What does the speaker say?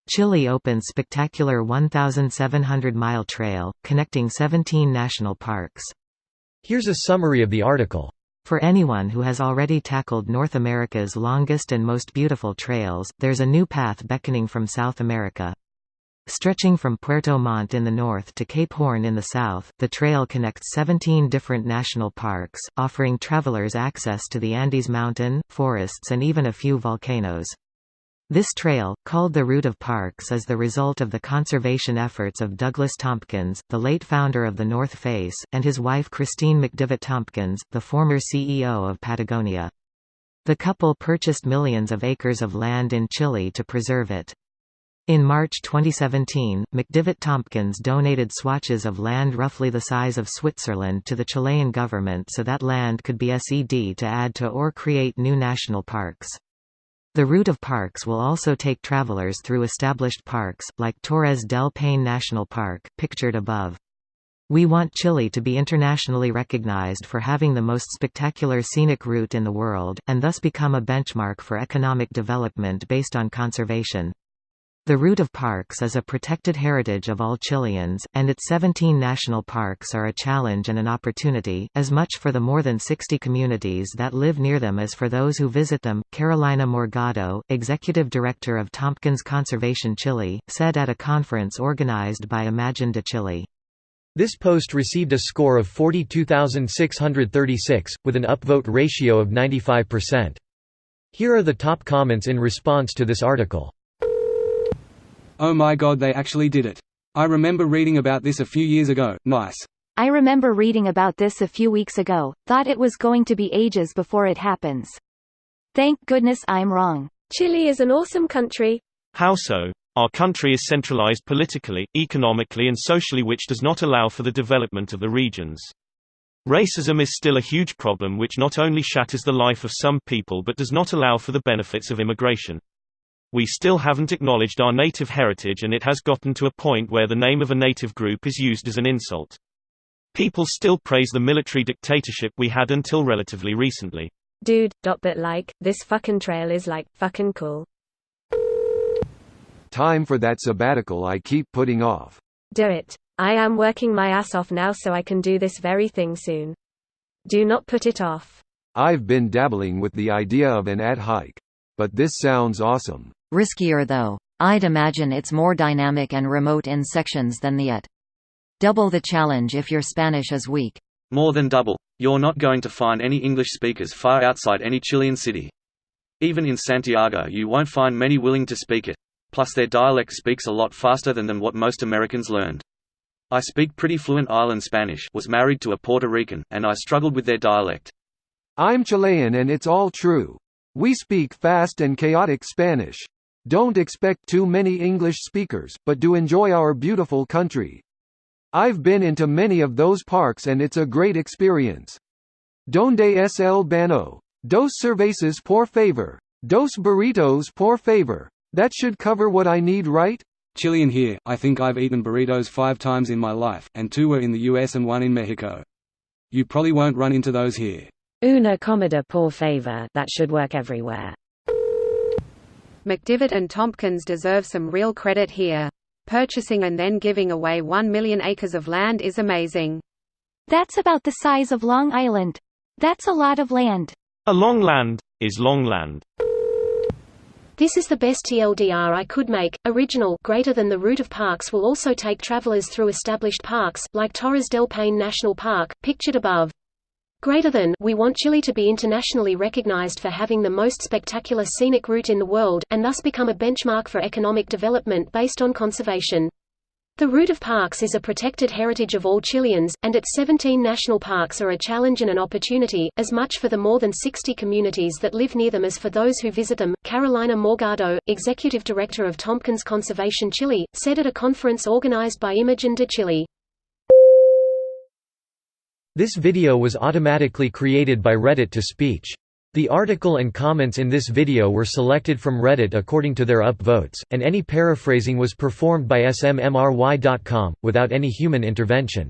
Chile opens spectacular 1,700-mile trail, connecting 17 national parks. Here's a summary of the article. For anyone who has already tackled North America's longest and most beautiful trails, there's a new path beckoning from South America. Stretching from Puerto Montt in the north to Cape Horn in the south, the trail connects 17 different national parks, offering travelers access to the Andes mountain, forests and even a few volcanoes. This trail, called the Route of Parks, is the result of the conservation efforts of Douglas Tompkins, the late founder of the North Face, and his wife Christine McDivitt Tompkins, the former CEO of Patagonia. The couple purchased millions of acres of land in Chile to preserve it. In March 2017, McDivitt Tompkins donated swatches of land roughly the size of Switzerland to the Chilean government so that land could be ceded to add to or create new national parks. The Route of Parks will also take travelers through established parks, like Torres del Paine National Park, pictured above. We want Chile to be internationally recognized for having the most spectacular scenic route in the world, and thus become a benchmark for economic development based on conservation. The Route of Parks is a protected heritage of all Chileans, and its 17 national parks are a challenge and an opportunity, as much for the more than 60 communities that live near them as for those who visit them. Carolina Morgado, executive director of Tompkins Conservation Chile, said at a conference organized by Imagine de Chile. This post received a score of 42,636, with an upvote ratio of 95%. Here are the top comments in response to this article. Oh my god, they actually did it. I remember reading about this a few years ago, nice. I remember reading about this a few weeks ago, thought it was going to be ages before it happens. Thank goodness I'm wrong. Chile is an awesome country. How so? Our country is centralized politically, economically and socially, which does not allow for the development of the regions. Racism is still a huge problem which not only shatters the life of some people but does not allow for the benefits of immigration. We still haven't acknowledged our native heritage, and it has gotten to a point where the name of a native group is used as an insult. People still praise the military dictatorship we had until relatively recently. Dude, but like, this fucking trail is like, fucking cool. Time for that sabbatical I keep putting off. Do it. I am working my ass off now so I can do this very thing soon. Do not put it off. I've been dabbling with the idea of an hike. But this sounds awesome. Riskier though. I'd imagine it's more dynamic and remote in sections than the at. Double the challenge if your Spanish is weak. More than double. You're not going to find any English speakers far outside any Chilean city. Even in Santiago you won't find many willing to speak it. Plus their dialect speaks a lot faster than what most Americans learned. I speak pretty fluent island Spanish, was married to a Puerto Rican, and I struggled with their dialect. I'm Chilean and it's all true. We speak fast and chaotic Spanish. Don't expect too many English speakers, but do enjoy our beautiful country. I've been into many of those parks and it's a great experience. Donde es el baño? Dos cervezas por favor. Dos burritos por favor. That should cover what I need, right? Chilean here. I think I've eaten burritos 5 times in my life, and 2 were in the US and 1 in Mexico. You probably won't run into those here. Una comida por favor, that should work everywhere. McDivitt and Tompkins deserve some real credit here. Purchasing and then giving away 1 million acres of land is amazing. That's about the size of Long Island. That's a lot of land. A long land is long land. This is the best TLDR I could make. Original, greater than the Route of Parks will also take travelers through established parks, like Torres del Paine National Park, pictured above. Greater than, we want Chile to be internationally recognized for having the most spectacular scenic route in the world, and thus become a benchmark for economic development based on conservation. The Route of Parks is a protected heritage of all Chileans, and its 17 national parks are a challenge and an opportunity, as much for the more than 60 communities that live near them as for those who visit them. Carolina Morgado, executive director of Tompkins Conservation Chile, said at a conference organized by Imogen de Chile. This video was automatically created by Reddit to speech. The article and comments in this video were selected from Reddit according to their upvotes, and any paraphrasing was performed by smmry.com, without any human intervention.